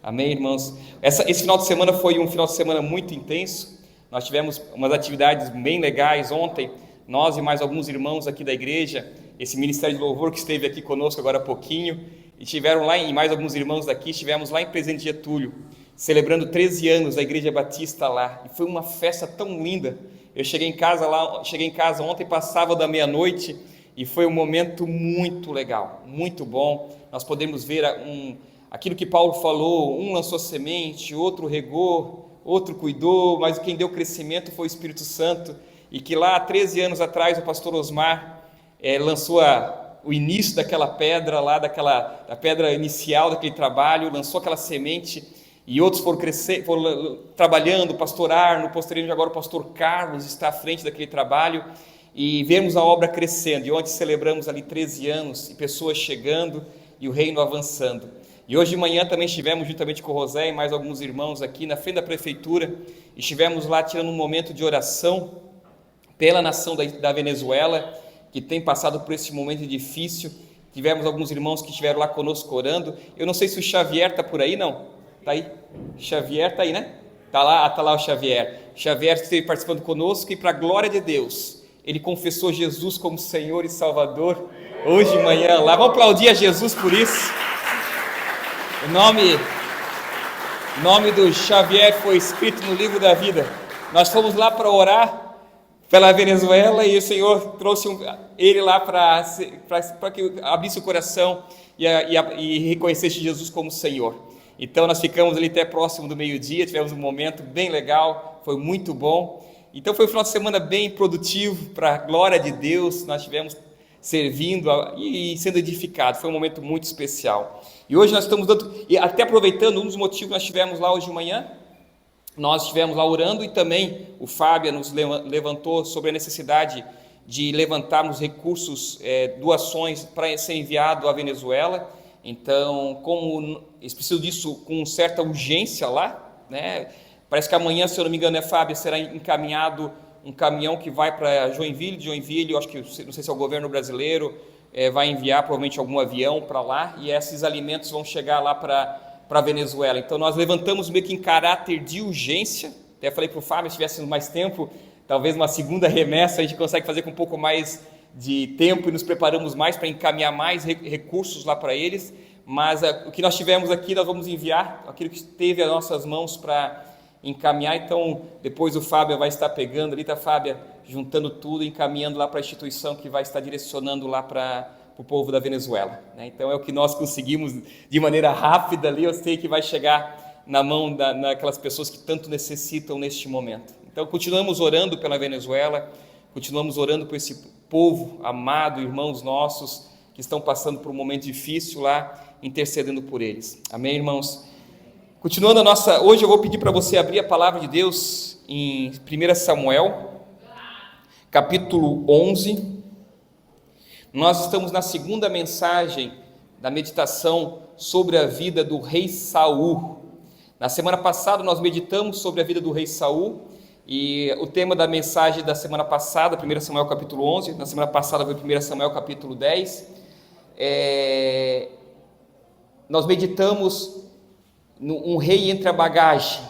Amém, irmãos? Esse final de semana foi um final de semana muito intenso. Nós tivemos umas atividades bem legais ontem, nós e mais alguns irmãos aqui da igreja, esse Ministério de Louvor que esteve aqui conosco agora há pouquinho, e tiveram lá, e mais alguns irmãos daqui, estivemos lá em Presidente Getúlio, celebrando 13 anos da Igreja Batista lá, e foi uma festa tão linda. Eu cheguei em casa ontem, passava da meia-noite, e foi um momento muito legal, muito bom. Nós podemos ver aquilo que Paulo falou: um lançou semente, outro regou, outro cuidou, mas quem deu crescimento foi o Espírito Santo, e que lá, 13 anos atrás, o pastor Osmar lançou o início daquela pedra lá, da pedra inicial daquele trabalho, lançou aquela semente, e outros foram trabalhando, o pastor Arno, posteriormente agora o pastor Carlos está à frente daquele trabalho, e vemos a obra crescendo, e ontem celebramos ali 13 anos, e pessoas chegando, e o reino avançando. E hoje de manhã também estivemos juntamente com o José e mais alguns irmãos aqui na frente da prefeitura, e estivemos lá tirando um momento de oração pela nação da Venezuela, que tem passado por esse momento difícil. Tivemos alguns irmãos que estiveram lá conosco orando. Eu não sei se o Xavier está por aí, não? Está aí? Xavier está aí, né? Está lá o Xavier. Xavier esteve participando conosco, e para a glória de Deus, ele confessou Jesus como Senhor e Salvador hoje de manhã lá. Vamos aplaudir a Jesus por isso. O nome do Xavier foi escrito no livro da vida. Nós fomos lá para orar pela Venezuela, e o Senhor trouxe ele lá para que abrisse o coração e reconhecesse Jesus como Senhor. Então nós ficamos ali até próximo do meio-dia, tivemos um momento bem legal, foi muito bom. Então foi um final de semana bem produtivo, para a glória de Deus. Nós estivemos servindo e sendo edificados, foi um momento muito especial. E hoje nós estamos e até aproveitando, um dos motivos que nós tivemos lá hoje de manhã, nós estivemos lá orando, e também o Fábio nos levantou sobre a necessidade de levantarmos recursos, doações para ser enviado à Venezuela. Então, como eles precisam disso com certa urgência lá, né? Parece que amanhã, se eu não me engano, Fábio, será encaminhado um caminhão que vai para Joinville, eu acho que, não sei se é o governo brasileiro, vai enviar provavelmente algum avião para lá, e esses alimentos vão chegar lá para a Venezuela. Então nós levantamos meio que em caráter de urgência. Até falei para o Fábio, se tivéssemos mais tempo, talvez uma segunda remessa a gente consegue fazer com um pouco mais de tempo, e nos preparamos mais para encaminhar mais recursos lá para eles. Mas o que nós tivemos aqui, nós vamos enviar aquilo que esteve às nossas mãos para encaminhar. Então depois o Fábio vai estar pegando ali, tá, Fábio, juntando tudo, encaminhando lá para a instituição que vai estar direcionando lá para o povo da Venezuela, né? Então é o que nós conseguimos de maneira rápida ali. Eu sei que vai chegar na mão daquelas pessoas que tanto necessitam neste momento. Então continuamos orando pela Venezuela, continuamos orando por esse povo amado, irmãos nossos que estão passando por um momento difícil lá, intercedendo por eles. Amém, irmãos? Continuando hoje eu vou pedir para você abrir a palavra de Deus em 1 Samuel, capítulo 11. Nós estamos na segunda mensagem da meditação sobre a vida do rei Saul. Na semana passada nós meditamos sobre a vida do rei Saul, e o tema da mensagem da semana passada, 1 Samuel capítulo 11, na semana passada foi 1 Samuel capítulo 10. Nós meditamos um rei entre a bagagem,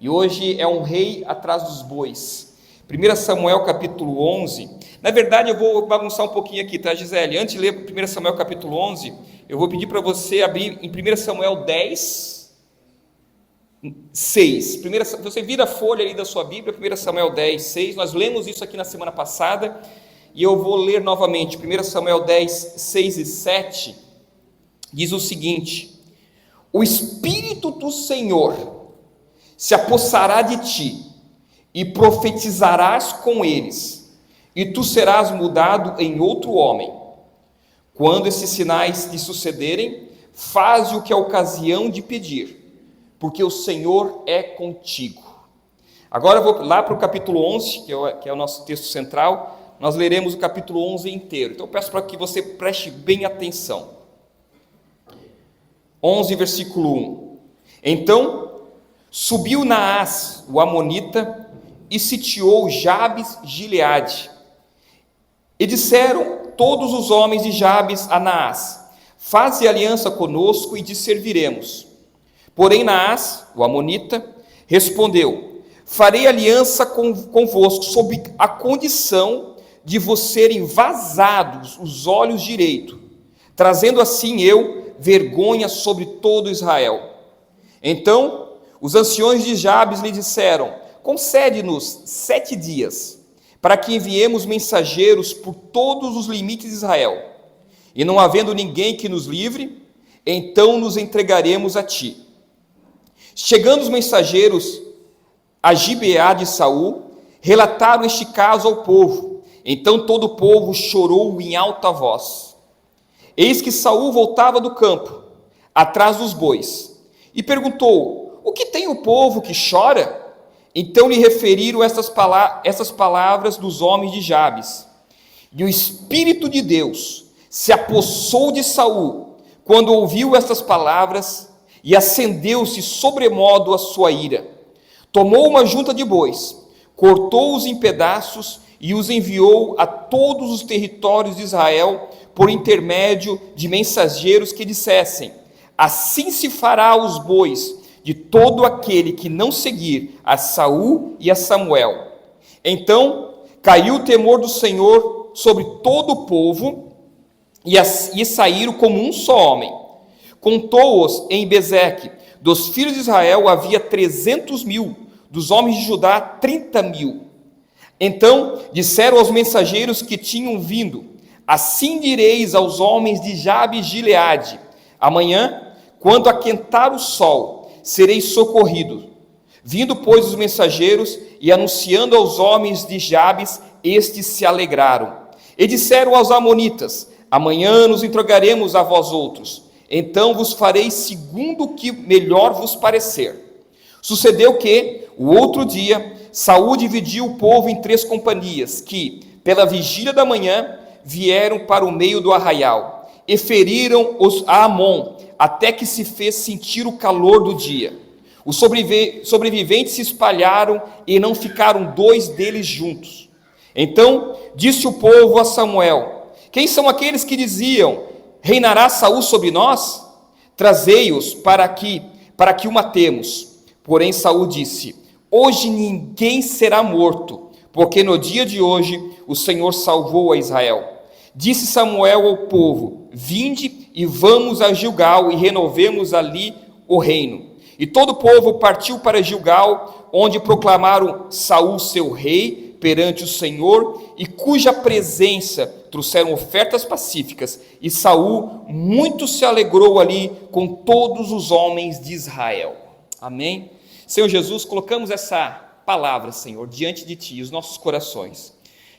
e hoje é um rei atrás dos bois. 1 Samuel capítulo 11, na verdade eu vou bagunçar um pouquinho aqui, tá, Gisele? Antes de ler 1 Samuel capítulo 11, eu vou pedir para você abrir em 1 Samuel 10, 6. Você vira a folha aí da sua Bíblia, 1 Samuel 10, 6, nós lemos isso aqui na semana passada, e eu vou ler novamente. 1 Samuel 10, 6 e 7, diz o seguinte: o Espírito do Senhor se apossará de ti, e profetizarás com eles, e tu serás mudado em outro homem. Quando esses sinais te sucederem, faze o que é ocasião de pedir, porque o Senhor é contigo. Agora eu vou lá para o capítulo 11, que é o nosso texto central. Nós leremos o capítulo 11 inteiro, então eu peço para que você preste bem atenção. 11, versículo 1. Então subiu Naás, o amonita, e sitiou Jabes Gileade. E disseram todos os homens de Jabes a Naás: faze aliança conosco e te serviremos. Porém Naás, o amonita, respondeu: farei aliança convosco sob a condição de vos serem vazados os olhos direito, trazendo assim eu vergonha sobre todo Israel. Então os anciões de Jabes lhe disseram: concede-nos 7 dias, para que enviemos mensageiros por todos os limites de Israel, e não havendo ninguém que nos livre, então nos entregaremos a ti. Chegando os mensageiros a Gibeá de Saul, relataram este caso ao povo. Então todo o povo chorou em alta voz. Eis que Saul voltava do campo, atrás dos bois, e perguntou: o que tem o povo que chora? Então lhe referiram essas palavras dos homens de Jabes. E o Espírito de Deus se apossou de Saul quando ouviu estas palavras, e acendeu-se sobremodo a sua ira. Tomou uma junta de bois, cortou-os em pedaços e os enviou a todos os territórios de Israel por intermédio de mensageiros que dissessem: assim se fará aos bois de todo aquele que não seguir a Saul e a Samuel. Então caiu o temor do Senhor sobre todo o povo, e saíram como um só homem. Contou-os em Bezeque: dos filhos de Israel havia 300.000, dos homens de Judá 30.000. Então disseram aos mensageiros que tinham vindo: assim direis aos homens de Jabes de Gileade: amanhã, quando aquentar o sol, sereis socorridos. Vindo, pois, os mensageiros e anunciando aos homens de Jabes, estes se alegraram. E disseram aos amonitas: amanhã nos entregaremos a vós outros, então vos farei segundo o que melhor vos parecer. Sucedeu que, o outro dia, Saul dividiu o povo em 3 companhias, que, pela vigília da manhã, vieram para o meio do arraial, e feriram a Amon, até que se fez sentir o calor do dia. Os sobreviventes se espalharam, e não ficaram 2 deles juntos. Então disse o povo a Samuel: quem são aqueles que diziam: reinará Saul sobre nós? Trazei-os para que o matemos. Porém Saul disse: hoje ninguém será morto, porque no dia de hoje o Senhor salvou a Israel. Disse Samuel ao povo: vinde e vamos a Gilgal e renovemos ali o reino. E todo o povo partiu para Gilgal, onde proclamaram Saul seu rei perante o Senhor, e cuja presença trouxeram ofertas pacíficas, e Saul muito se alegrou ali com todos os homens de Israel. Amém? Senhor Jesus, colocamos essa palavra, Senhor, diante de Ti, os nossos corações.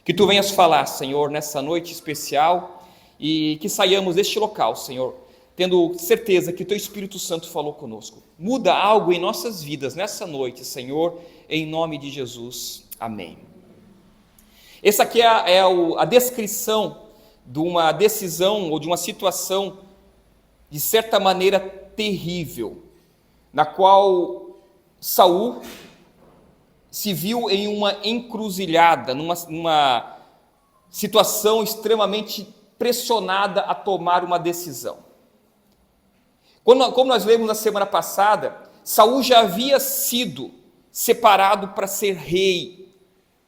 Que Tu venhas falar, Senhor, nessa noite especial, e que saiamos deste local, Senhor, tendo certeza que Teu Espírito Santo falou conosco. Muda algo em nossas vidas nessa noite, Senhor, em nome de Jesus. Amém. Essa aqui é a descrição de uma decisão ou de uma situação, de certa maneira, terrível, na qual Saul se viu em uma encruzilhada, numa situação extremamente pressionada a tomar uma decisão. Como nós lemos na semana passada, Saul já havia sido separado para ser rei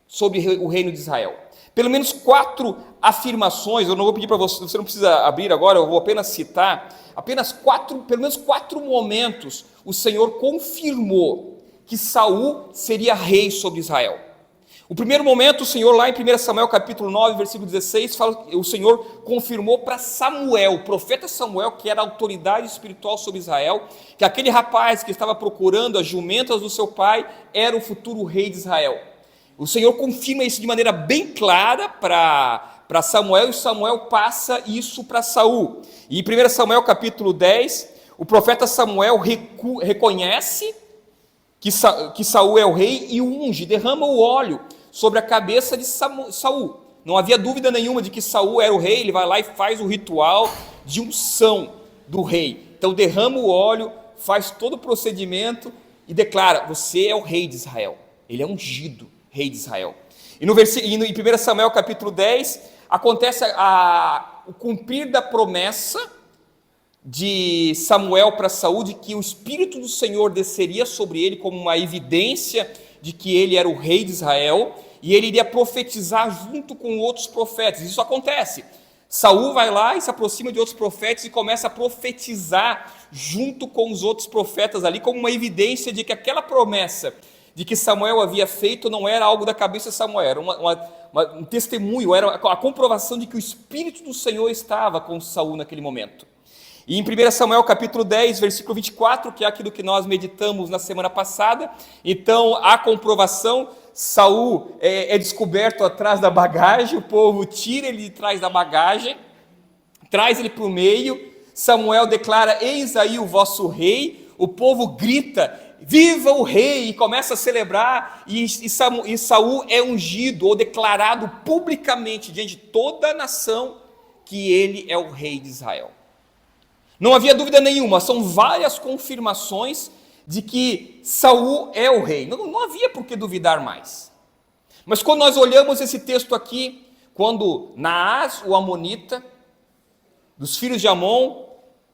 sobre o reino de Israel. Pelo menos 4 afirmações, eu não vou pedir para você não precisa abrir agora, eu vou apenas citar, pelo menos 4 momentos o Senhor confirmou que Saul seria rei sobre Israel. O primeiro momento, o Senhor, lá em 1 Samuel capítulo 9, versículo 16, o Senhor confirmou para Samuel, o profeta Samuel, que era a autoridade espiritual sobre Israel, que aquele rapaz que estava procurando as jumentas do seu pai era o futuro rei de Israel. O Senhor confirma isso de maneira bem clara para Samuel, e Samuel passa isso para Saul. E em 1 Samuel capítulo 10, o profeta Samuel reconhece que Saul é o rei e unge, derrama o óleo sobre a cabeça de Saul. Não havia dúvida nenhuma de que Saul era o rei, ele vai lá e faz o ritual de unção do rei. Então derrama o óleo, faz todo o procedimento e declara: você é o rei de Israel. Ele é ungido rei de Israel. E em 1 Samuel capítulo 10, acontece o cumprir da promessa de Samuel para Saul, de que o Espírito do Senhor desceria sobre ele como uma evidência de que ele era o rei de Israel, e ele iria profetizar junto com outros profetas. Isso acontece. Saul vai lá e se aproxima de outros profetas e começa a profetizar junto com os outros profetas ali, como uma evidência de que aquela promessa de que Samuel havia feito não era algo da cabeça de Samuel, era um testemunho, era a comprovação de que o Espírito do Senhor estava com Saul naquele momento. E em 1 Samuel capítulo 10, versículo 24, que é aquilo que nós meditamos na semana passada, então a comprovação, Saul é descoberto atrás da bagagem, o povo tira ele de trás da bagagem, traz ele para o meio, Samuel declara: eis aí o vosso rei, o povo grita: viva o rei, e começa a celebrar, e Saul é ungido ou declarado publicamente diante de toda a nação que ele é o rei de Israel. Não havia dúvida nenhuma, são várias confirmações de que Saul é o rei, não havia por que duvidar mais. Mas quando nós olhamos esse texto aqui, quando Naás, o amonita, dos filhos de Amon,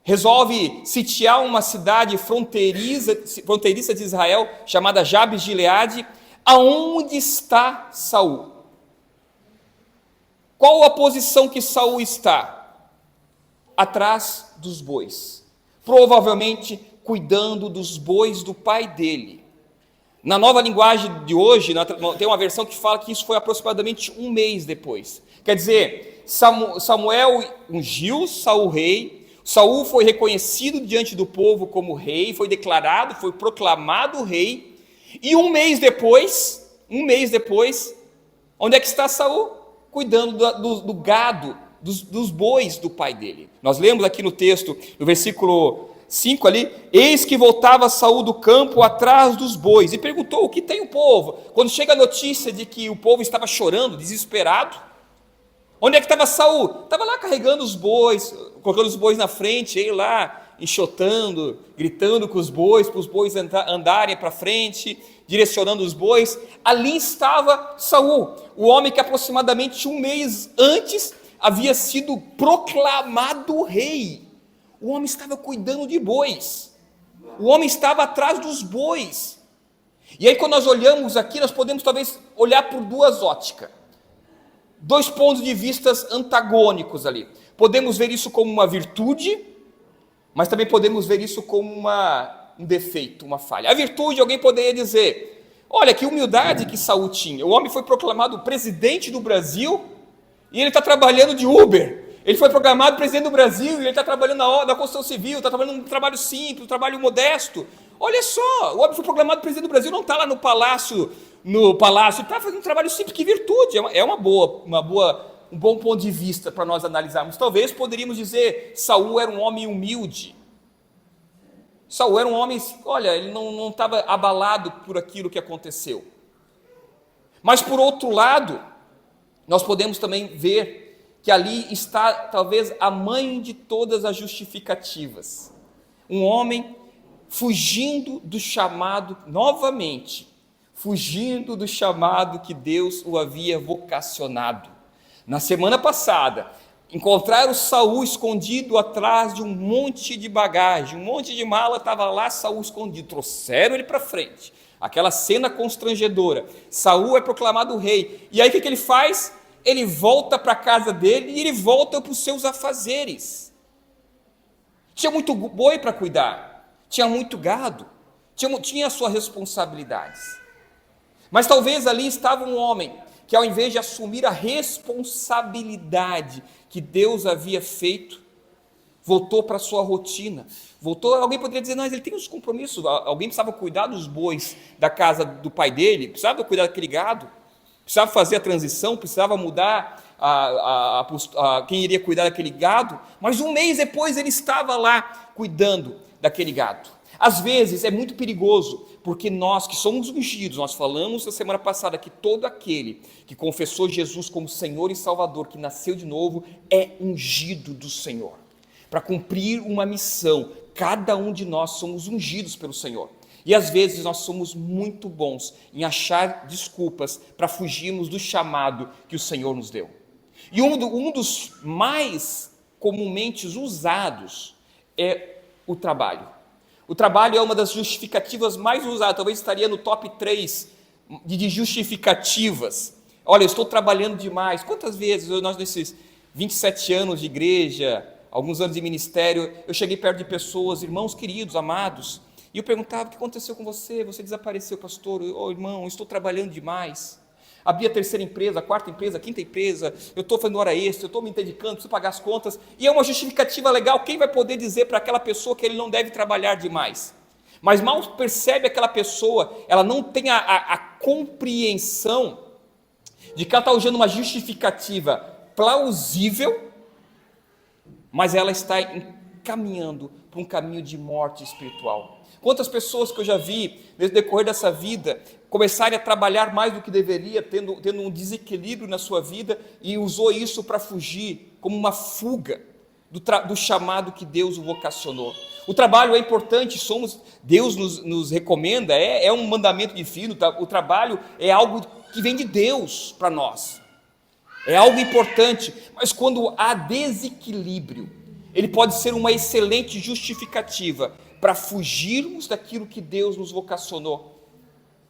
resolve sitiar uma cidade fronteiriça de Israel, chamada Jabes de Gileade, aonde está Saul? Qual a posição que Saul está? Atrás dos bois, provavelmente cuidando dos bois do pai dele. Na nova linguagem de hoje, tem uma versão que fala que isso foi aproximadamente um mês depois. Quer dizer, Samuel ungiu Saul rei, Saul foi reconhecido diante do povo como rei, foi declarado, foi proclamado rei, e um mês depois, onde é que está Saul? Cuidando do gado, dos bois do pai dele. Nós lemos aqui no texto, no versículo 5 ali: eis que voltava Saul do campo atrás dos bois, e perguntou: o que tem o povo? Quando chega a notícia de que o povo estava chorando, desesperado, onde é que estava Saul? Estava lá carregando os bois, colocando os bois na frente, ele lá enxotando, gritando com os bois, para os bois andarem para frente, direcionando os bois. Ali estava Saul, o homem que aproximadamente um mês antes havia sido proclamado rei. O homem estava cuidando de bois, o homem estava atrás dos bois. E aí, quando nós olhamos aqui, nós podemos talvez olhar por duas óticas, dois pontos de vista antagônicos ali. Podemos ver isso como uma virtude, mas também podemos ver isso como um defeito, uma falha. A virtude, alguém poderia dizer: olha que humildade que Saul tinha, o homem foi proclamado presidente do Brasil e ele está trabalhando de Uber. Ele foi proclamado presidente do Brasil e ele está trabalhando na construção civil, está trabalhando um trabalho simples, um trabalho modesto. Olha só, o homem foi proclamado presidente do Brasil, não está lá no palácio, está fazendo um trabalho simples. Que virtude, é um bom ponto de vista para nós analisarmos. Talvez poderíamos dizer: Saul era um homem humilde. Saul era um homem, olha, ele não estava abalado por aquilo que aconteceu. Mas por outro lado, nós podemos também ver que ali está talvez a mãe de todas as justificativas. Um homem fugindo do chamado, novamente, fugindo do chamado que Deus o havia vocacionado. Na semana passada, encontraram Saul escondido atrás de um monte de bagagem, um monte de mala, estava lá Saul escondido, trouxeram ele para frente. Aquela cena constrangedora. Saul é proclamado rei, e aí o que ele faz? Ele volta para a casa dele e ele volta para os seus afazeres. Tinha muito boi para cuidar, tinha muito gado, tinha as suas responsabilidades. Mas talvez ali estava um homem que, ao invés de assumir a responsabilidade que Deus havia feito, voltou para a sua rotina. Alguém poderia dizer: não, mas ele tem os compromissos. Alguém precisava cuidar dos bois da casa do pai dele, precisava cuidar daquele gado, precisava fazer a transição, precisava mudar quem iria cuidar daquele gado, mas um mês depois ele estava lá cuidando daquele gado. Às vezes é muito perigoso, porque nós que somos ungidos, nós falamos na semana passada que todo aquele que confessou Jesus como Senhor e Salvador, que nasceu de novo, é ungido do Senhor, para cumprir uma missão. Cada um de nós somos ungidos pelo Senhor. E às vezes nós somos muito bons em achar desculpas para fugirmos do chamado que o Senhor nos deu. E um dos mais comumente usados é o trabalho. O trabalho é uma das justificativas mais usadas, talvez estaria no top 3 de justificativas. Olha, eu estou trabalhando demais. Quantas vezes nós, nesses 27 anos de igreja, alguns anos de ministério, eu cheguei perto de pessoas, irmãos queridos, amados, e eu perguntava: o que aconteceu com você? Você desapareceu, pastor. Irmão, eu estou trabalhando demais. Abri a terceira empresa, a quarta empresa, a quinta empresa, eu estou fazendo hora extra, eu estou me dedicando, preciso pagar as contas, e é uma justificativa legal. Quem vai poder dizer para aquela pessoa que ele não deve trabalhar demais? Mas mal percebe aquela pessoa, ela não tem a compreensão de que ela está usando uma justificativa plausível, mas ela está encaminhando para um caminho de morte espiritual. Quantas pessoas que eu já vi, no decorrer dessa vida, começarem a trabalhar mais do que deveria, tendo um desequilíbrio na sua vida, e usou isso para fugir, como uma fuga do chamado que Deus o vocacionou. O trabalho é importante, Deus nos recomenda, é um mandamento divino. O trabalho é algo que vem de Deus para nós, é algo importante, mas quando há desequilíbrio, ele pode ser uma excelente justificativa para fugirmos daquilo que Deus nos vocacionou.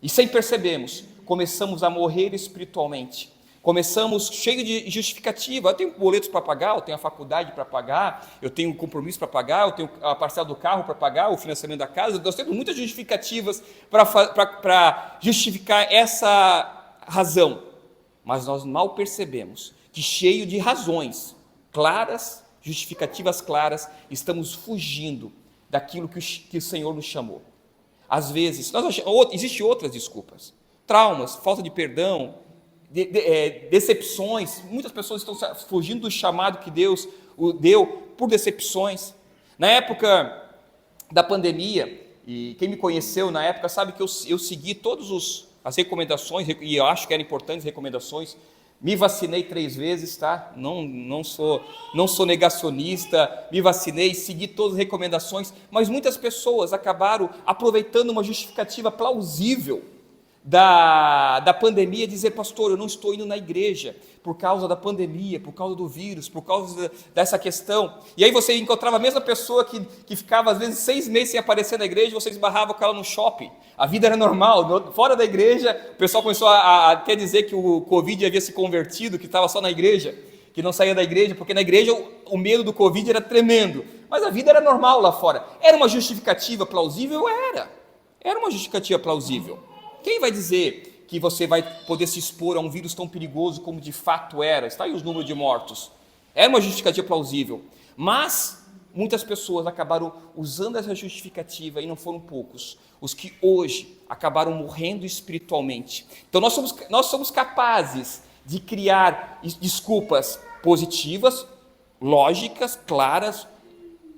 E sem percebermos, começamos a morrer espiritualmente. Começamos cheio de justificativa. Eu tenho boletos para pagar, eu tenho a faculdade para pagar, eu tenho compromisso para pagar, eu tenho a parcela do carro para pagar, o financiamento da casa. Nós temos muitas justificativas para justificar essa razão. Mas nós mal percebemos que, cheio de razões claras, justificativas claras, estamos fugindo daquilo que o Senhor nos chamou. Às vezes, existem outras desculpas, traumas, falta de perdão, decepções. Muitas pessoas estão fugindo do chamado que Deus deu por decepções. Na época da pandemia, e quem me conheceu na época sabe que eu segui todas as recomendações, e eu acho que eram importantes recomendações. Me vacinei 3 vezes, tá? Não sou negacionista, me vacinei, segui todas as recomendações, mas muitas pessoas acabaram aproveitando uma justificativa plausível da pandemia, dizer: pastor, eu não estou indo na igreja por causa da pandemia, por causa do vírus, por causa dessa questão. E aí você encontrava a mesma pessoa que ficava às vezes 6 meses sem aparecer na igreja, você esbarrava com ela no shopping. A vida era normal. Fora da igreja, o pessoal começou a até dizer que o Covid havia se convertido, que estava só na igreja, que não saía da igreja, porque na igreja o medo do Covid era tremendo, mas a vida era normal lá fora. Era uma justificativa plausível? Era uma justificativa plausível. Quem vai dizer que você vai poder se expor a um vírus tão perigoso como de fato era? Está aí os números de mortos. Era uma justificativa plausível, mas muitas pessoas acabaram usando essa justificativa, e não foram poucos os que hoje acabaram morrendo espiritualmente. Então nós somos capazes de criar desculpas positivas, lógicas, claras,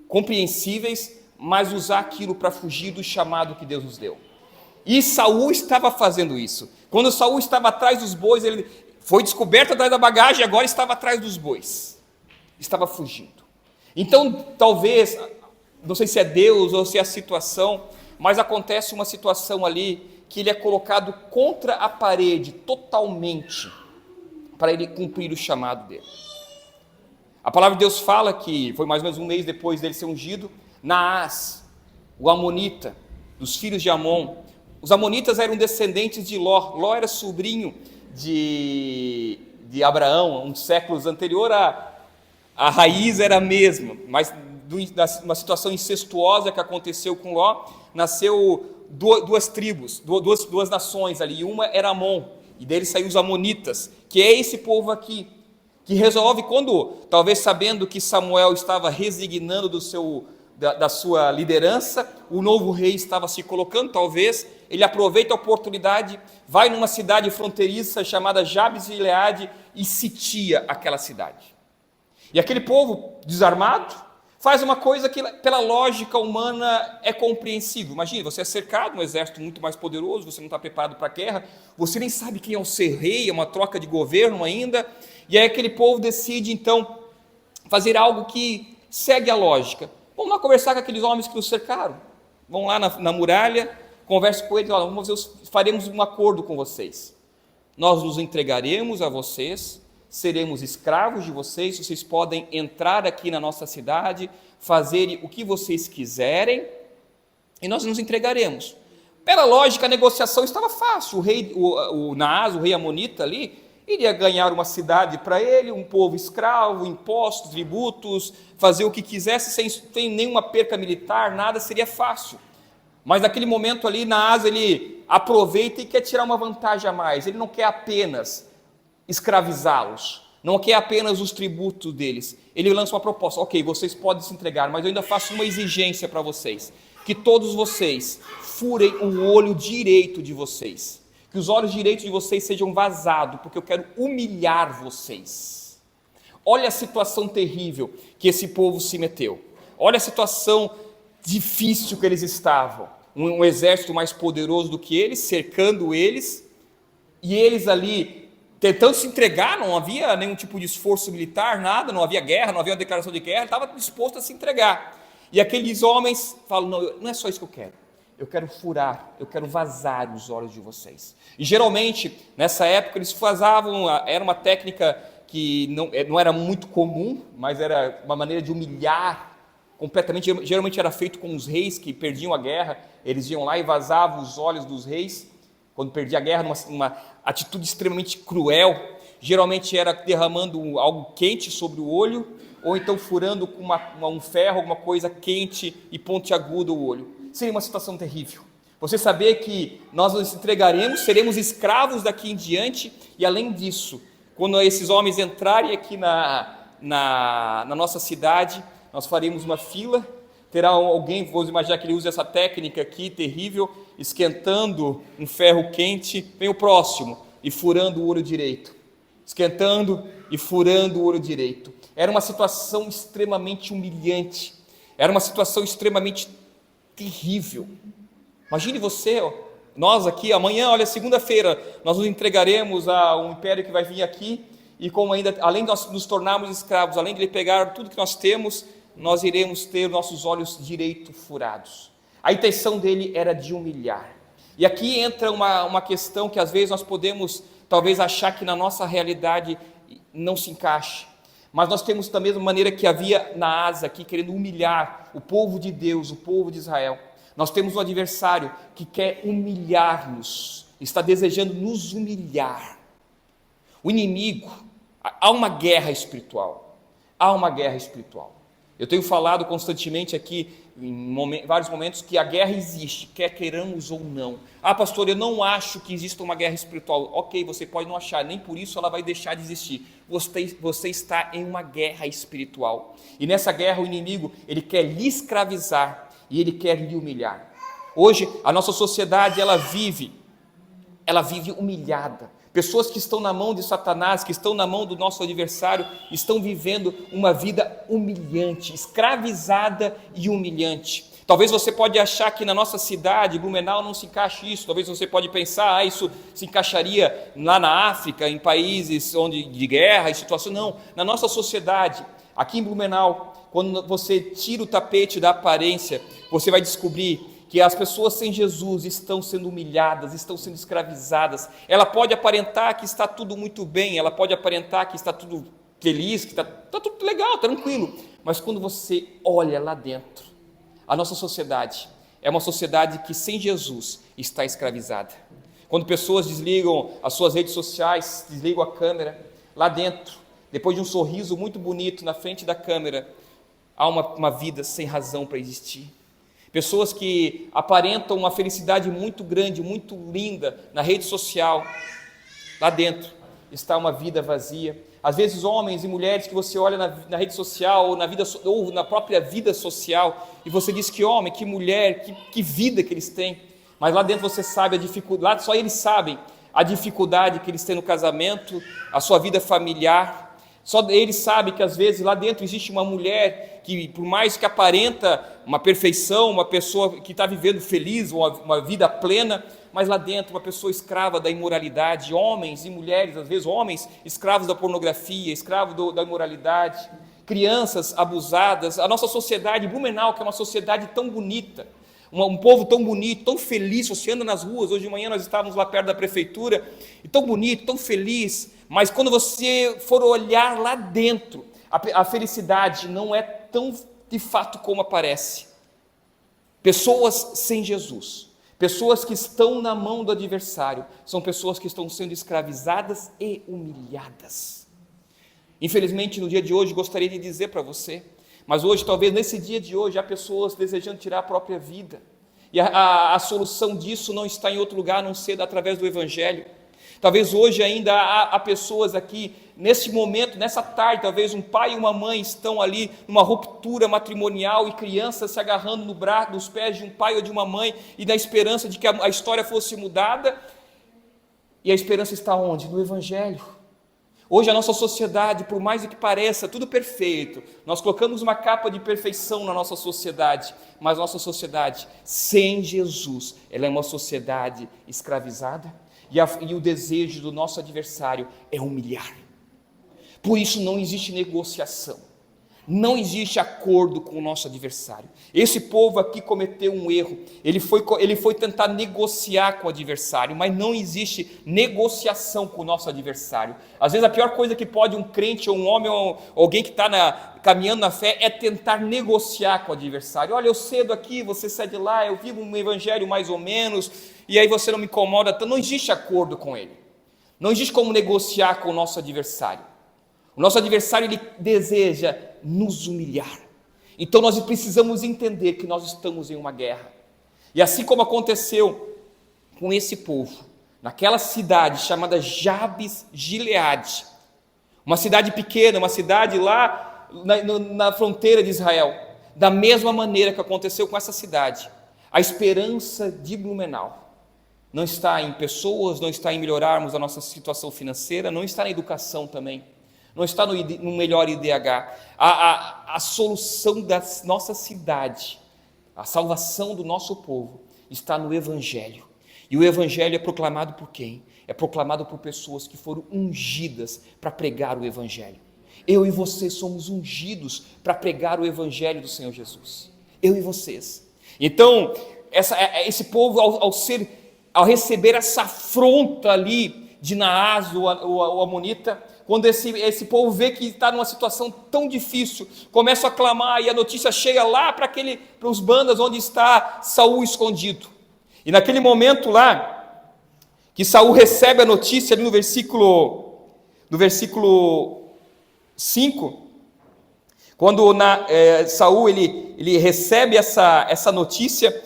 compreensíveis, mas usar aquilo para fugir do chamado que Deus nos deu. E Saul estava fazendo isso. Quando Saul estava atrás dos bois, ele foi descoberto atrás da bagagem, agora estava atrás dos bois, estava fugindo. Então talvez, não sei se é Deus ou se é a situação, mas acontece uma situação ali que ele é colocado contra a parede totalmente, para ele cumprir o chamado dele. A palavra de Deus fala que foi mais ou menos 1 mês depois dele ser ungido, Naás, o amonita, dos filhos de Amon. Os amonitas eram descendentes de Ló. Ló era sobrinho de Abraão, uns séculos anterior. A raiz era a mesma, mas uma situação incestuosa que aconteceu com Ló, nasceu duas tribos, duas nações ali, e uma era Amon, e dele saiu os amonitas, que é esse povo aqui, que resolve, quando, talvez sabendo que Samuel estava resignando da sua liderança, o novo rei estava se colocando, talvez, ele aproveita a oportunidade, vai numa cidade fronteiriça chamada Jabes de Gileade e sitia aquela cidade. E aquele povo desarmado faz uma coisa que pela lógica humana é compreensível. Imagine, você é cercado, um exército muito mais poderoso, você não está preparado para a guerra, você nem sabe quem é o ser rei, é uma troca de governo ainda, e aí aquele povo decide então fazer algo que segue a lógica. Vamos lá conversar com aqueles homens que nos cercaram, vão lá na muralha, converse com eles, faremos um acordo com vocês, nós nos entregaremos a vocês, seremos escravos de vocês, vocês podem entrar aqui na nossa cidade, fazerem o que vocês quiserem, e nós nos entregaremos. Pela lógica, a negociação estava fácil. O Naás, o rei amonita ali, iria ganhar uma cidade para ele, um povo escravo, impostos, tributos, fazer o que quisesse sem nenhuma perca militar, nada, seria fácil. Mas naquele momento ali, Naás, ele aproveita e quer tirar uma vantagem a mais. Ele não quer apenas escravizá-los, não quer apenas os tributos deles. Ele lança uma proposta: ok, vocês podem se entregar, mas eu ainda faço uma exigência para vocês, que todos vocês furem o olho direito de vocês, que os olhos direitos de vocês sejam vazados, porque eu quero humilhar vocês. Olha a situação terrível que esse povo se meteu, olha a situação difícil que eles estavam, um exército mais poderoso do que eles, cercando eles, e eles ali tentando se entregar, não havia nenhum tipo de esforço militar, nada, não havia guerra, não havia uma declaração de guerra, estava disposto a se entregar. E aqueles homens falam: não é só isso que eu quero furar, eu quero vazar os olhos de vocês. E geralmente, nessa época, eles vazavam, era uma técnica que não era muito comum, mas era uma maneira de humilhar completamente. Geralmente era feito com os reis que perdiam a guerra, eles iam lá e vazavam os olhos dos reis, quando perdia a guerra, numa atitude extremamente cruel. Geralmente era derramando algo quente sobre o olho, ou então furando com um ferro, alguma coisa quente e pontiaguda o olho. Seria uma situação terrível. Você saber que nós nos entregaremos, seremos escravos daqui em diante, e além disso, quando esses homens entrarem aqui na nossa cidade, nós faremos uma fila, terá alguém, vamos imaginar que ele usa essa técnica aqui, terrível, esquentando um ferro quente, vem o próximo, e furando o olho direito. Esquentando e furando o olho direito. Era uma situação extremamente humilhante, era uma situação extremamente terrível. Imagine você, nós aqui, amanhã, olha, segunda-feira, nós nos entregaremos a um império que vai vir aqui, e como ainda, além de nós nos tornarmos escravos, além de ele pegar tudo que nós temos, nós iremos ter nossos olhos direito furados. A intenção dele era de humilhar. E aqui entra uma questão que às vezes nós podemos talvez achar que na nossa realidade não se encaixe, mas nós temos da mesma maneira que havia Naás aqui querendo humilhar o povo de Deus, o povo de Israel. Nós temos um adversário que quer humilhar-nos, está desejando nos humilhar. O inimigo, há uma guerra espiritual, Eu tenho falado constantemente aqui, em vários momentos, que a guerra existe, quer queiramos ou não. Ah, pastor, eu não acho que exista uma guerra espiritual. Ok, você pode não achar, nem por isso ela vai deixar de existir. Você está em uma guerra espiritual. E nessa guerra o inimigo, ele quer lhe escravizar e ele quer lhe humilhar. Hoje, a nossa sociedade, ela vive humilhada. Pessoas que estão na mão de Satanás, que estão na mão do nosso adversário, estão vivendo uma vida humilhante, escravizada e humilhante. Talvez você pode achar que na nossa cidade, Blumenau, não se encaixe isso. Talvez você pode pensar, isso se encaixaria lá na África, em países de guerra e situação. Não, na nossa sociedade, aqui em Blumenau, quando você tira o tapete da aparência, você vai descobrir que as pessoas sem Jesus estão sendo humilhadas, estão sendo escravizadas. Ela pode aparentar que está tudo muito bem, ela pode aparentar que está tudo feliz, que está tudo legal, tranquilo, mas quando você olha lá dentro, a nossa sociedade é uma sociedade que sem Jesus está escravizada. Quando pessoas desligam as suas redes sociais, desligam a câmera, lá dentro, depois de um sorriso muito bonito na frente da câmera, há uma vida sem razão para existir. Pessoas que aparentam uma felicidade muito grande, muito linda na rede social, lá dentro está uma vida vazia. Às vezes homens e mulheres que você olha na rede social ou na própria vida social e você diz que homem, que mulher, que vida que eles têm, mas lá dentro você sabe a dificuldade, só eles sabem a dificuldade que eles têm no casamento, a sua vida familiar. Só eles sabem que às vezes lá dentro existe uma mulher que, por mais que aparenta uma perfeição, uma pessoa que está vivendo feliz, uma vida plena, mas lá dentro uma pessoa escrava da imoralidade, homens e mulheres, às vezes homens escravos da pornografia, escravos da imoralidade, crianças abusadas. A nossa sociedade, Blumenau, que é uma sociedade tão bonita, um povo tão bonito, tão feliz, você anda nas ruas, hoje de manhã nós estávamos lá perto da prefeitura, e tão bonito, tão feliz, mas quando você for olhar lá dentro, a felicidade não é tão de fato como aparece. Pessoas sem Jesus, pessoas que estão na mão do adversário, são pessoas que estão sendo escravizadas e humilhadas. Infelizmente, no dia de hoje, gostaria de dizer para você, mas hoje, talvez nesse dia de hoje, há pessoas desejando tirar a própria vida, e a solução disso não está em outro lugar, a não ser através do Evangelho. Talvez hoje ainda há pessoas aqui, nesse momento, nessa tarde, talvez um pai e uma mãe estão ali numa ruptura matrimonial e crianças se agarrando nos pés de um pai ou de uma mãe e na esperança de que a história fosse mudada. E a esperança está onde? No Evangelho. Hoje a nossa sociedade, por mais do que pareça tudo perfeito, nós colocamos uma capa de perfeição na nossa sociedade, mas nossa sociedade sem Jesus, ela é uma sociedade escravizada, e o desejo do nosso adversário é humilhar. Por isso não existe negociação, não existe acordo com o nosso adversário. Esse povo aqui cometeu um erro, ele foi tentar negociar com o adversário, mas não existe negociação com o nosso adversário. Às vezes a pior coisa que pode um crente, ou um homem, ou alguém que está caminhando na fé, é tentar negociar com o adversário. Olha, eu cedo aqui, você cede lá, eu vivo um evangelho mais ou menos, e aí você não me incomoda tanto. Não existe acordo com ele, não existe como negociar com o nosso adversário. O nosso adversário, ele deseja nos humilhar. Então nós precisamos entender que nós estamos em uma guerra. E assim como aconteceu com esse povo, naquela cidade chamada Jabes Gileade, uma cidade pequena, uma cidade lá na fronteira de Israel, da mesma maneira que aconteceu com essa cidade, a esperança de Blumenau não está em pessoas, não está em melhorarmos a nossa situação financeira, não está na educação também, não está no melhor IDH. A solução da nossa cidade, a salvação do nosso povo, está no Evangelho. E o Evangelho é proclamado por quem? É proclamado por pessoas que foram ungidas para pregar o Evangelho. Eu e vocês somos ungidos para pregar o Evangelho do Senhor Jesus. Eu e vocês. Então, esse povo, ao receber essa afronta ali de Naás, o amonita, quando esse povo vê que está numa situação tão difícil, começa a clamar, e a notícia chega lá para os bandas onde está Saul escondido. E naquele momento lá, que Saul recebe a notícia, ali no versículo 5, quando Saul ele recebe essa notícia,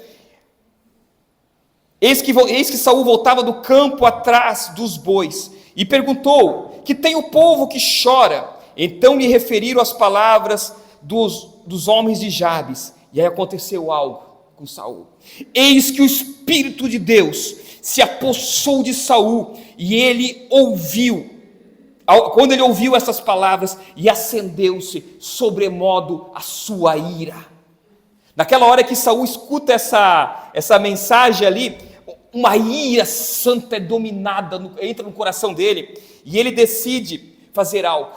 eis que Saul voltava do campo atrás dos bois, e perguntou: que tem o povo que chora? Então lhe referiram as palavras dos homens de Jabes. E aí aconteceu algo com Saul. Eis que o Espírito de Deus se apossou de Saul, e ele ouviu. Quando ele ouviu essas palavras, e acendeu-se sobremodo a sua ira. Naquela hora que Saul escuta essa mensagem ali, uma ira santa é dominada, entra no coração dele, e ele decide fazer algo.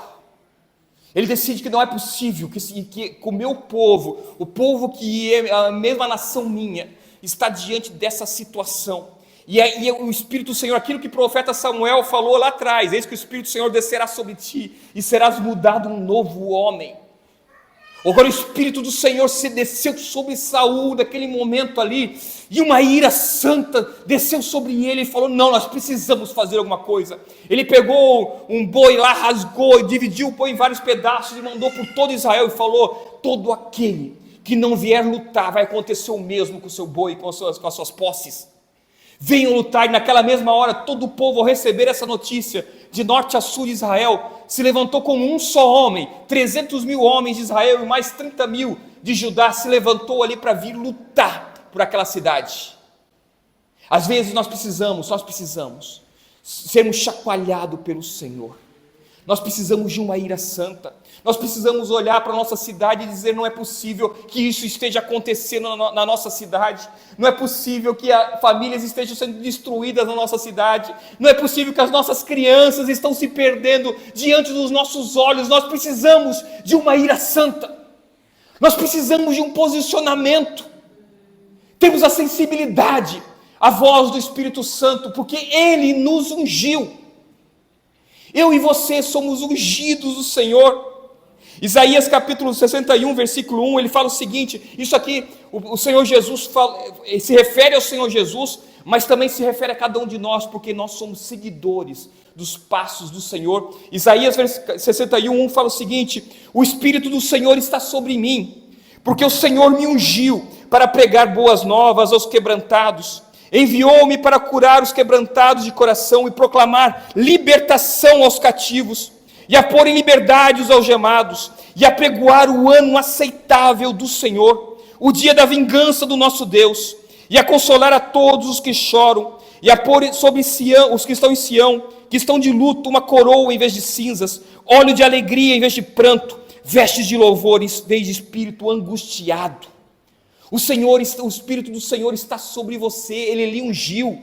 Ele decide que não é possível que o meu povo, o povo que é a mesma nação minha, está diante dessa situação. E o Espírito do Senhor, aquilo que o profeta Samuel falou lá atrás: eis que o Espírito do Senhor descerá sobre ti, e serás mudado um novo homem. Agora o Espírito do Senhor se desceu sobre Saul naquele momento ali, e uma ira santa desceu sobre ele, e falou: não, nós precisamos fazer alguma coisa. Ele pegou um boi lá, rasgou, dividiu o boi em vários pedaços, e mandou por todo Israel, e falou: todo aquele que não vier lutar, vai acontecer o mesmo com o seu boi, com as suas posses. Venham lutar. E naquela mesma hora, todo o povo, ao receber essa notícia, de norte a sul de Israel, se levantou como um só homem. 300 mil homens de Israel e mais 30 mil de Judá se levantou ali para vir lutar por aquela cidade. Às vezes nós precisamos sermos chacoalhados pelo Senhor. Nós precisamos de uma ira santa. Nós precisamos olhar para a nossa cidade e dizer: não é possível que isso esteja acontecendo na nossa cidade. Não é possível que famílias estejam sendo destruídas na nossa cidade. Não é possível que as nossas crianças estão se perdendo diante dos nossos olhos. Nós precisamos de uma ira santa. Nós precisamos de um posicionamento. Temos a sensibilidade, a voz do Espírito Santo, porque Ele nos ungiu. Eu e você somos ungidos do Senhor. Isaías capítulo 61, versículo 1, ele fala o seguinte, isso aqui, o Senhor Jesus se refere ao Senhor Jesus, mas também se refere a cada um de nós, porque nós somos seguidores dos passos do Senhor. Isaías 61, 1 fala o seguinte: o Espírito do Senhor está sobre mim, porque o Senhor me ungiu para pregar boas novas aos quebrantados, enviou-me para curar os quebrantados de coração e proclamar libertação aos cativos, e a pôr em liberdade os algemados, e a pregoar o ano aceitável do Senhor, o dia da vingança do nosso Deus, e a consolar a todos os que choram, e a pôr sobre Sião, os que estão em Sião, que estão de luto, uma coroa em vez de cinzas, óleo de alegria em vez de pranto, vestes de louvor em vez de espírito angustiado. O Espírito do Senhor está sobre você, Ele lhe ungiu.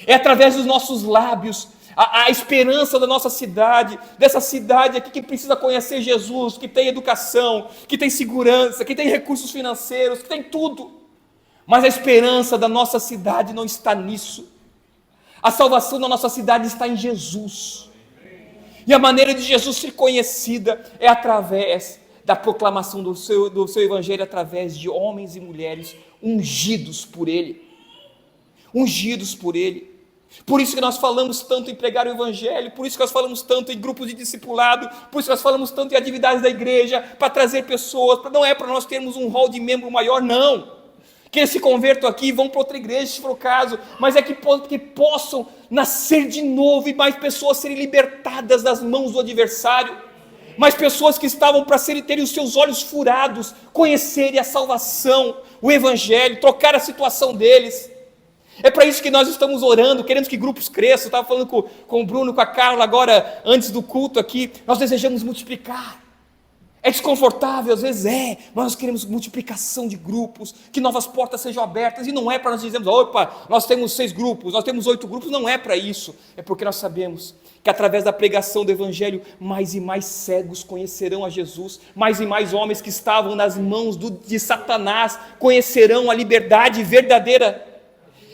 É através dos nossos lábios, a esperança da nossa cidade, dessa cidade aqui que precisa conhecer Jesus, que tem educação, que tem segurança, que tem recursos financeiros, que tem tudo. Mas a esperança da nossa cidade não está nisso. A salvação da nossa cidade está em Jesus. E a maneira de Jesus ser conhecida é através da proclamação do seu evangelho, através de homens e mulheres ungidos por Ele. Ungidos por Ele. Por isso que nós falamos tanto em pregar o evangelho, por isso que nós falamos tanto em grupos de discipulado, por isso que nós falamos tanto em atividades da igreja, para trazer pessoas, não é para nós termos um hall de membro maior, não, que eles se convertam aqui e vão para outra igreja, se for o caso, mas é que possam nascer de novo e mais pessoas serem libertadas das mãos do adversário, mais pessoas que estavam para terem os seus olhos furados, conhecerem a salvação, o evangelho, trocar a situação deles. É para isso que nós estamos orando, queremos que grupos cresçam. Eu estava falando com o Bruno, com a Carla agora, antes do culto aqui, nós desejamos multiplicar. É desconfortável, às vezes mas nós queremos multiplicação de grupos, que novas portas sejam abertas, e não é para nós dizermos, opa, nós temos 6 grupos, nós temos 8 grupos, não é para isso, é porque nós sabemos que através da pregação do evangelho, mais e mais cegos conhecerão a Jesus, mais e mais homens que estavam nas mãos de Satanás, conhecerão a liberdade verdadeira.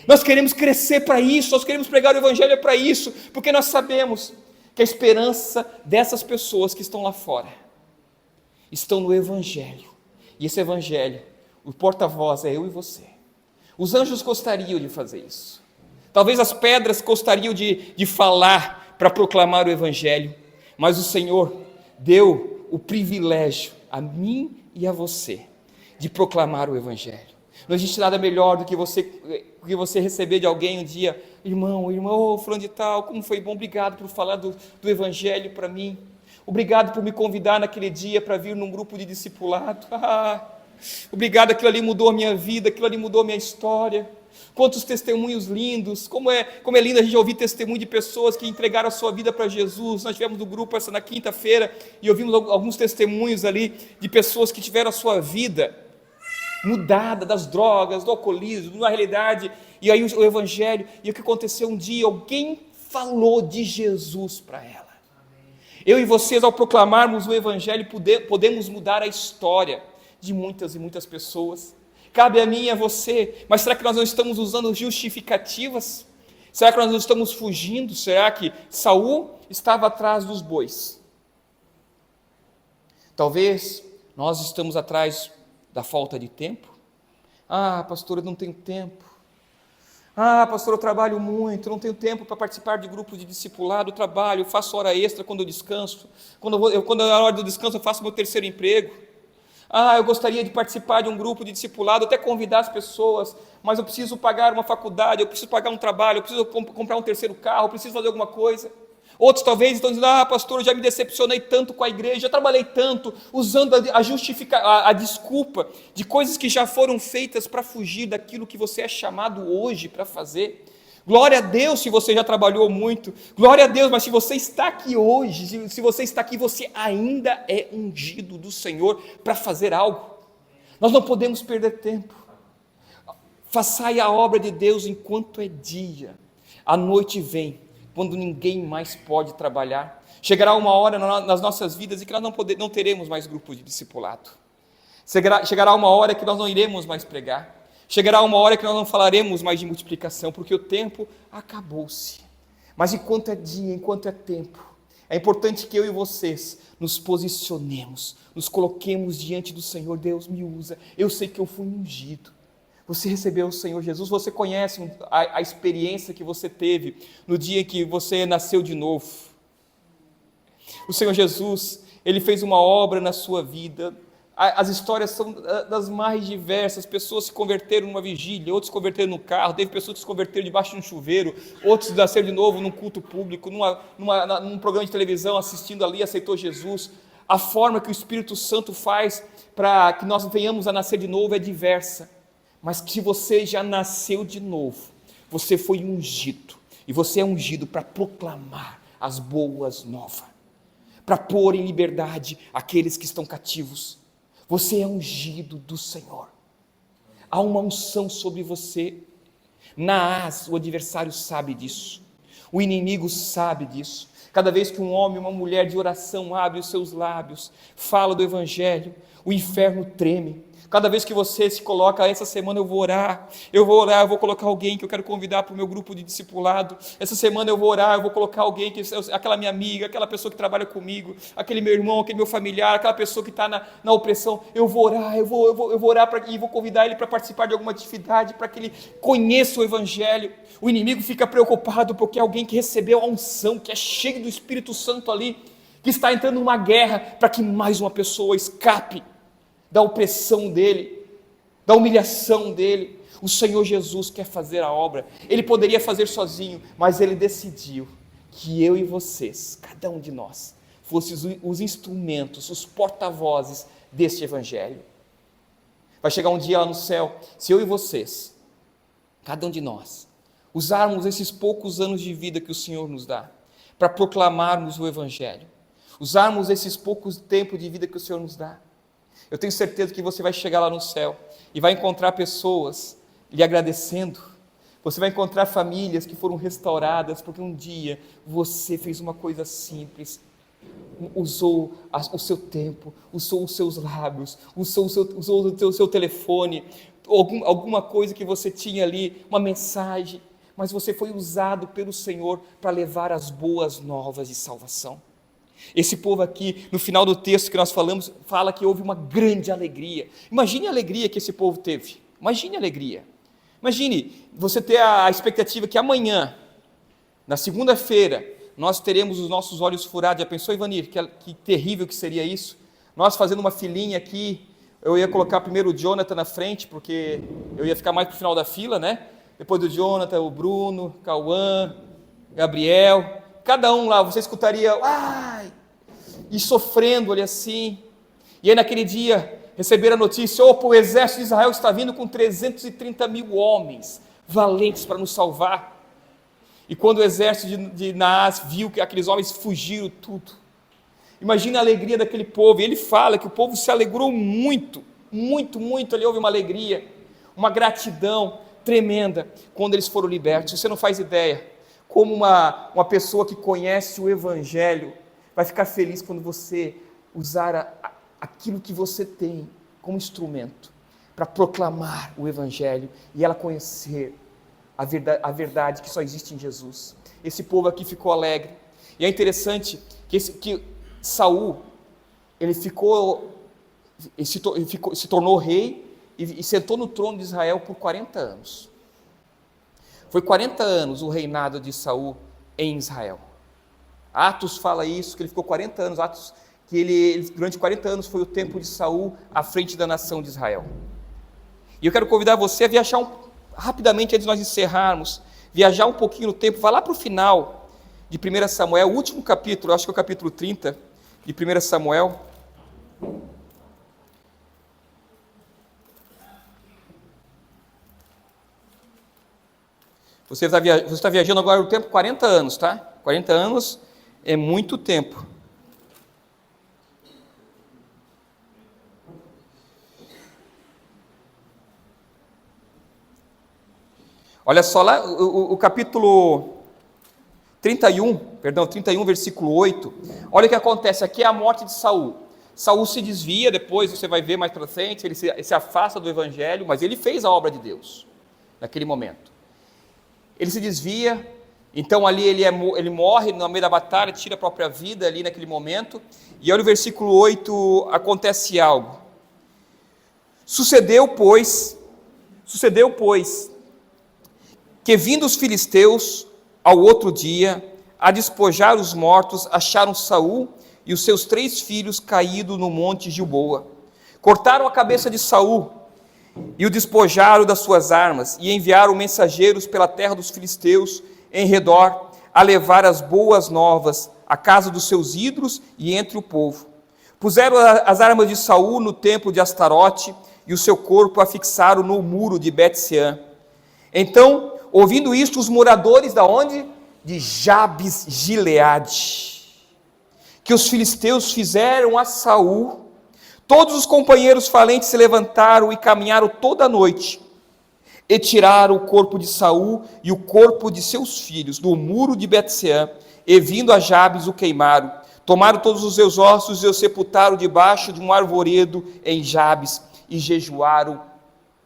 Nós queremos crescer para isso, nós queremos pregar o evangelho para isso, porque nós sabemos que a esperança dessas pessoas que estão lá fora, estão no evangelho, e esse evangelho, o porta-voz é eu e você. Os anjos gostariam de fazer isso, talvez as pedras gostariam de falar para proclamar o evangelho, mas o Senhor deu o privilégio a mim e a você, de proclamar o evangelho. Não existe nada melhor do que você receber de alguém um dia, irmão, fulano de tal, como foi bom, obrigado por falar do evangelho para mim, obrigado por me convidar naquele dia para vir num grupo de discipulado, obrigado, aquilo ali mudou a minha vida, aquilo ali mudou a minha história. Quantos testemunhos lindos, como é lindo a gente ouvir testemunho de pessoas que entregaram a sua vida para Jesus. Nós tivemos no grupo na quinta-feira e ouvimos alguns testemunhos ali de pessoas que tiveram a sua vida mudada das drogas, do alcoolismo, na realidade, e aí o evangelho, e o que aconteceu um dia, alguém falou de Jesus para ela. Eu e vocês, ao proclamarmos o evangelho, podemos mudar a história de muitas e muitas pessoas. Cabe a mim e a você, mas será que nós não estamos usando justificativas? Será que nós não estamos fugindo? Será que Saul estava atrás dos bois? Talvez nós estamos atrás da falta de tempo. Pastor, eu não tenho tempo. Pastor, eu trabalho muito, não tenho tempo para participar de grupos de discipulado, eu trabalho, eu faço hora extra quando eu descanso, quando é a hora do descanso eu faço meu terceiro emprego. Eu gostaria de participar de um grupo de discipulado, até convidar as pessoas, mas eu preciso pagar uma faculdade, eu preciso pagar um trabalho, eu preciso comprar um terceiro carro, eu preciso fazer alguma coisa. Outros talvez estão dizendo, pastor, eu já me decepcionei tanto com a igreja, já trabalhei tanto, usando a desculpa de coisas que já foram feitas para fugir daquilo que você é chamado hoje para fazer. Glória a Deus se você já trabalhou muito, glória a Deus, mas se você está aqui hoje, se você está aqui, você ainda é ungido do Senhor para fazer algo. Nós não podemos perder tempo. Façai a obra de Deus enquanto é dia, a noite vem, quando ninguém mais pode trabalhar. Chegará uma hora nas nossas vidas em que nós não teremos mais grupos de discipulado. Chegará uma hora que nós não iremos mais pregar. Chegará uma hora que nós não falaremos mais de multiplicação, porque o tempo acabou-se. Mas enquanto é dia, enquanto é tempo, É importante que eu e vocês nos posicionemos, nos coloquemos diante do Senhor. Deus, me usa, eu sei que eu fui ungido. Você recebeu o Senhor Jesus, você conhece a experiência que você teve no dia que você nasceu de novo. O Senhor Jesus, Ele fez uma obra na sua vida. As histórias são das mais diversas. Pessoas se converteram numa vigília, outros se converteram no carro, teve pessoas que se converteram debaixo de um chuveiro, outros nasceram de novo num culto público, num programa de televisão, assistindo ali, aceitou Jesus. A forma que o Espírito Santo faz para que nós venhamos a nascer de novo é diversa. Mas se você já nasceu de novo, você foi ungido, e você é ungido para proclamar as boas novas, para pôr em liberdade aqueles que estão cativos. Você é ungido do Senhor. Há uma unção sobre você. Naás, o adversário sabe disso. O inimigo sabe disso. Cada vez que um homem ou uma mulher de oração abre os seus lábios, fala do Evangelho, o inferno treme. Cada vez que você se coloca, essa semana eu vou orar, eu vou colocar alguém que eu quero convidar para o meu grupo de discipulado, essa semana eu vou orar, eu vou colocar alguém, aquela minha amiga, aquela pessoa que trabalha comigo, aquele meu irmão, aquele meu familiar, aquela pessoa que está na opressão, eu vou orar, eu vou orar e vou convidar ele para participar de alguma atividade, para que ele conheça o Evangelho. O inimigo fica preocupado porque é alguém que recebeu a unção, que é cheio do Espírito Santo ali, que está entrando numa guerra para que mais uma pessoa escape da opressão dele, da humilhação dele. O Senhor Jesus quer fazer a obra. Ele poderia fazer sozinho, mas Ele decidiu que eu e vocês, cada um de nós, fossem os instrumentos, os porta-vozes deste Evangelho. Vai chegar um dia lá no céu, se eu e vocês, cada um de nós, usarmos esses poucos anos de vida que o Senhor nos dá, para proclamarmos o Evangelho, usarmos esses poucos tempos de vida que o Senhor nos dá, eu tenho certeza que você vai chegar lá no céu e vai encontrar pessoas lhe agradecendo. Você vai encontrar famílias que foram restauradas porque um dia você fez uma coisa simples, usou o seu tempo, usou os seus lábios, usou o seu telefone, alguma coisa que você tinha ali, uma mensagem, mas você foi usado pelo Senhor para levar as boas novas de salvação. Esse povo aqui, no final do texto que nós falamos, fala que houve uma grande alegria. Imagine a alegria que esse povo teve. Imagine a alegria. Imagine você ter a expectativa que amanhã, na segunda-feira, nós teremos os nossos olhos furados. Já pensou, Ivanir? Que terrível que seria isso? Nós fazendo uma filinha aqui, eu ia colocar primeiro o Jonathan na frente, porque eu ia ficar mais para o final da fila, né? Depois do Jonathan, o Bruno, Cauã, Gabriel... Cada um lá, você escutaria, ai, e sofrendo ali assim. E aí naquele dia, receberam a notícia, o exército de Israel está vindo com 330 mil homens, valentes para nos salvar. E quando o exército de Naás viu que aqueles homens fugiram tudo, imagina a alegria daquele povo. E ele fala que o povo se alegrou muito, muito, muito. Ali houve uma alegria, uma gratidão tremenda quando eles foram libertos. Você não faz ideia como uma pessoa que conhece o Evangelho vai ficar feliz quando você usar aquilo que você tem como instrumento para proclamar o Evangelho e ela conhecer a verdade que só existe em Jesus. Esse povo aqui ficou alegre. E é interessante que Saul, ele se tornou rei e sentou no trono de Israel por 40 anos. Foi 40 anos o reinado de Saul em Israel. Atos fala isso, que ele ficou 40 anos, Atos, que ele durante 40 anos foi o tempo de Saul à frente da nação de Israel. E eu quero convidar você a viajar rapidamente, antes de nós encerrarmos, viajar um pouquinho no tempo, vá lá para o final de 1 Samuel, o último capítulo, acho que é o capítulo 30 de 1 Samuel. Você está viajando agora o tempo 40 anos, tá? 40 anos é muito tempo. Olha só lá, o capítulo 31, versículo 8. Olha o que acontece, aqui é a morte de Saul. Saul se desvia, depois você vai ver mais para frente, ele se afasta do Evangelho, mas ele fez a obra de Deus, naquele momento. Ele se desvia, Então ali ele morre no meio da batalha, tira a própria vida ali naquele momento. E olha o versículo 8, acontece algo. Sucedeu, pois, que vindo os filisteus ao outro dia, a despojar os mortos, acharam Saul e os seus 3 filhos caídos no monte Gilboa. Cortaram a cabeça de Saul e o despojaram das suas armas, e enviaram mensageiros pela terra dos filisteus em redor, a levar as boas novas à casa dos seus ídolos e entre o povo. Puseram as armas de Saul no templo de Astarote, e o seu corpo afixaram no muro de Bet-seã. Então, ouvindo isto, os moradores da onde? De Jabes Gileade, que os filisteus fizeram a Saul, todos os companheiros valentes se levantaram e caminharam toda a noite, e tiraram o corpo de Saul e o corpo de seus filhos do muro de Bet-seã, e vindo a Jabes o queimaram. Tomaram todos os seus ossos e os sepultaram debaixo de um arvoredo em Jabes, e jejuaram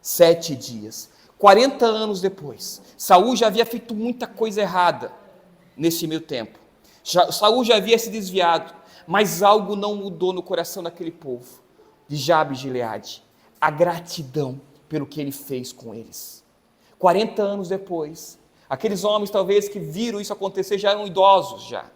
7 dias. 40 anos depois, Saul já havia feito muita coisa errada nesse meio tempo. Saul já havia se desviado, mas algo não mudou no coração daquele povo de Jabes Gileade: a gratidão pelo que ele fez com eles. 40 anos depois, aqueles homens talvez que viram isso acontecer já eram idosos já.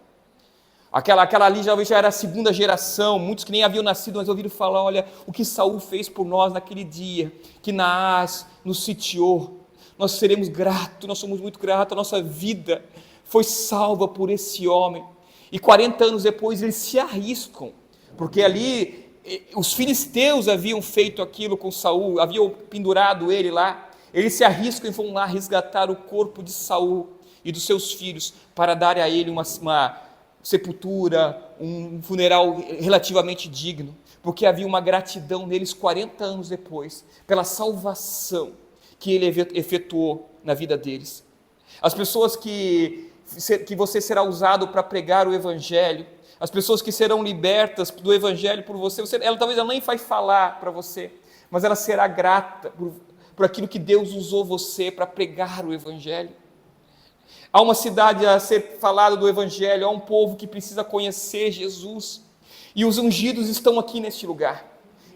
Aquela ali já era a 2ª geração, muitos que nem haviam nascido, mas ouviram falar: olha, o que Saul fez por nós naquele dia, que Naás nos sitiou, nós seremos gratos, nós somos muito gratos, a nossa vida foi salva por esse homem. E 40 anos depois eles se arriscam, porque ali os filisteus haviam feito aquilo com Saul, haviam pendurado ele lá, eles se arriscam e vão lá resgatar o corpo de Saul e dos seus filhos, para dar a ele uma sepultura, um funeral relativamente digno, porque havia uma gratidão neles 40 anos depois, pela salvação que ele efetuou na vida deles. As pessoas que você será usado para pregar o Evangelho, as pessoas que serão libertas do Evangelho por você, talvez ela nem vai falar para você, mas ela será grata por aquilo que Deus usou você para pregar o Evangelho. Há uma cidade a ser falada do Evangelho, há um povo que precisa conhecer Jesus, e os ungidos estão aqui neste lugar.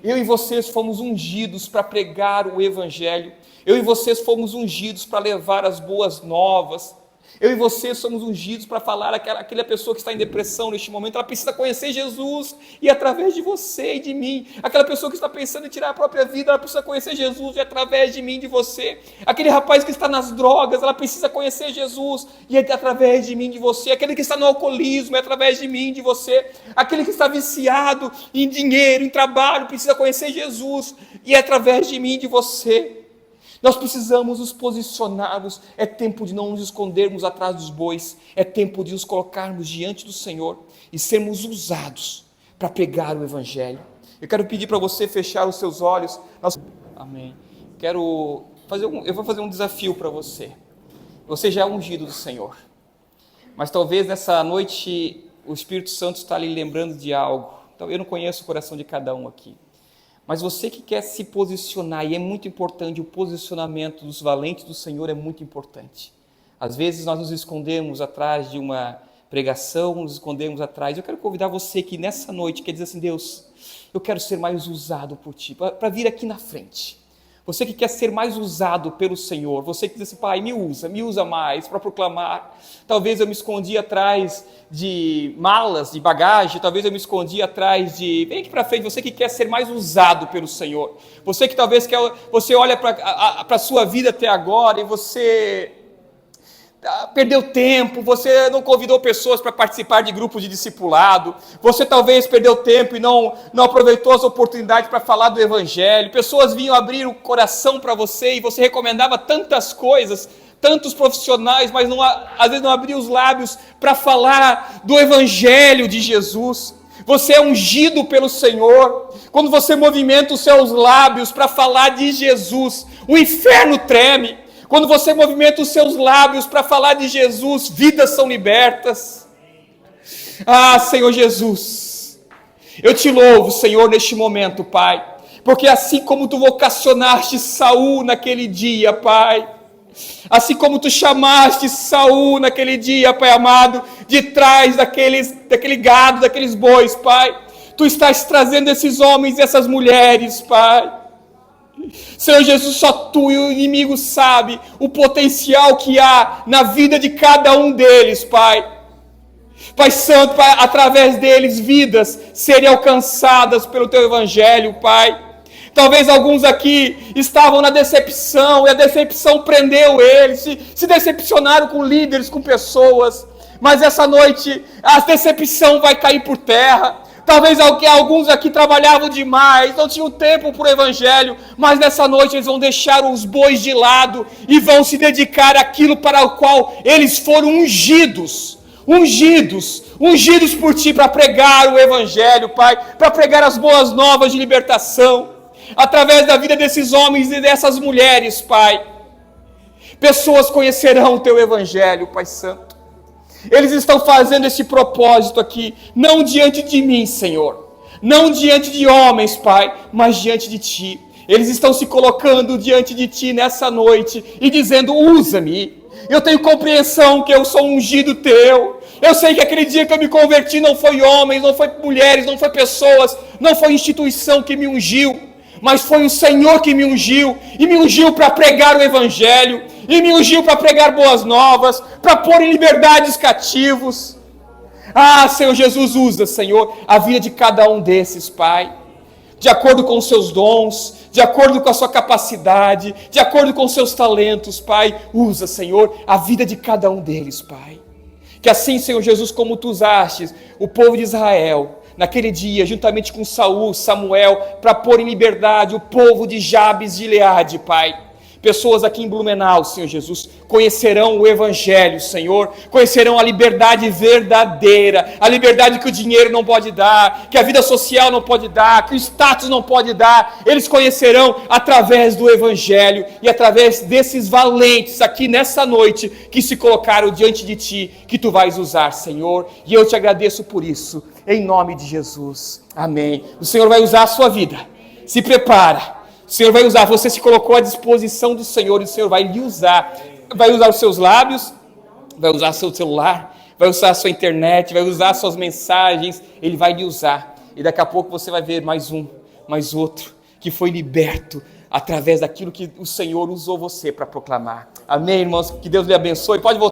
Eu e vocês fomos ungidos para pregar o Evangelho, eu e vocês fomos ungidos para levar as boas novas, eu e você somos ungidos para falar aquela pessoa que está em depressão neste momento, ela precisa conhecer Jesus, e através de você e de mim. Aquela pessoa que está pensando em tirar a própria vida, ela precisa conhecer Jesus, e através de mim e de você. Aquele rapaz que está nas drogas, ela precisa conhecer Jesus, e é através de mim e de você. Aquele que está no alcoolismo, é através de mim e de você. Aquele que está viciado em dinheiro, em trabalho, precisa conhecer Jesus, e é através de mim e de você. Nós precisamos nos posicionarmos, é tempo de não nos escondermos atrás dos bois, é tempo de nos colocarmos diante do Senhor e sermos usados para pregar o Evangelho. Eu quero pedir para você fechar os seus olhos. Amém. Eu vou fazer um desafio para você. Você já é ungido do Senhor, mas talvez nessa noite o Espírito Santo está lhe lembrando de algo. Então, eu não conheço o coração de cada um aqui. Mas você que quer se posicionar, e é muito importante, o posicionamento dos valentes do Senhor é muito importante. Às vezes nós nos escondemos atrás de uma pregação, nos escondemos atrás. Eu quero convidar você que nessa noite quer dizer assim: Deus, eu quero ser mais usado por Ti, para vir aqui na frente. Você que quer ser mais usado pelo Senhor, você que diz assim: Pai, me usa mais para proclamar. Talvez eu me escondi atrás de malas, de bagagem, talvez eu me escondi atrás de... Vem aqui para frente, você que quer ser mais usado pelo Senhor. Você que talvez você olha para a sua vida até agora e você perdeu tempo, você não convidou pessoas para participar de grupos de discipulado, você talvez perdeu tempo e não aproveitou as oportunidades para falar do Evangelho, pessoas vinham abrir o coração para você e você recomendava tantas coisas, tantos profissionais, mas às vezes não abria os lábios para falar do Evangelho de Jesus. Você é ungido pelo Senhor. Quando você movimenta os seus lábios para falar de Jesus, o inferno treme. Quando você movimenta os seus lábios para falar de Jesus, vidas são libertas. Ah, Senhor Jesus, eu te louvo, Senhor, neste momento, Pai, porque assim como tu vocacionaste Saul naquele dia, Pai, Assim como tu chamaste Saul naquele dia, Pai amado, de trás daquele gado, daqueles bois, Pai. Tu estás trazendo esses homens e essas mulheres, Pai. Senhor Jesus, só Tu e o inimigo sabe o potencial que há na vida de cada um deles, Pai. Pai Santo, Pai, através deles vidas serem alcançadas pelo Teu Evangelho, Pai. Talvez alguns aqui estavam na decepção, e a decepção prendeu eles, se decepcionaram com líderes, com pessoas, mas essa noite a decepção vai cair por terra. Talvez alguns aqui trabalhavam demais, não tinham tempo para o Evangelho, mas nessa noite eles vão deixar os bois de lado e vão se dedicar àquilo para o qual eles foram ungidos por Ti para pregar o Evangelho, Pai, para pregar as boas novas de libertação, através da vida desses homens e dessas mulheres, Pai. Pessoas conhecerão o Teu Evangelho, Pai Santo. Eles estão fazendo esse propósito aqui, não diante de mim, Senhor, não diante de homens, Pai, mas diante de Ti. Eles estão se colocando diante de Ti nessa noite e dizendo: usa-me. Eu tenho compreensão que eu sou ungido Teu. Eu sei que aquele dia que eu me converti não foi homens, não foi mulheres, não foi pessoas, não foi instituição que me ungiu, mas foi o Senhor que me ungiu, e me ungiu para pregar o Evangelho, e me ungiu para pregar boas novas, para pôr em liberdade os cativos. Ah, Senhor Jesus, usa, Senhor, a vida de cada um desses, Pai, de acordo com os seus dons, de acordo com a sua capacidade, de acordo com os seus talentos, Pai. Usa, Senhor, a vida de cada um deles, Pai. Que assim, Senhor Jesus, como Tu usaste o povo de Israel naquele dia, juntamente com Saul, Samuel, para pôr em liberdade o povo de Jabes de Gileade, Pai. Pessoas aqui em Blumenau, Senhor Jesus, conhecerão o Evangelho, Senhor, conhecerão a liberdade verdadeira, a liberdade que o dinheiro não pode dar, que a vida social não pode dar, que o status não pode dar. Eles conhecerão através do Evangelho e através desses valentes aqui nessa noite que se colocaram diante de Ti, que Tu vais usar, Senhor, e eu Te agradeço por isso, em nome de Jesus. Amém. O Senhor vai usar a sua vida. Se prepara. O Senhor vai usar, você se colocou à disposição do Senhor, e o Senhor vai lhe usar. Vai usar os seus lábios, vai usar seu celular, vai usar a sua internet, vai usar suas mensagens, Ele vai lhe usar. E daqui a pouco você vai ver mais um, mais outro, que foi liberto através daquilo que o Senhor usou você para proclamar. Amém, irmãos? Que Deus lhe abençoe. Pode voltar.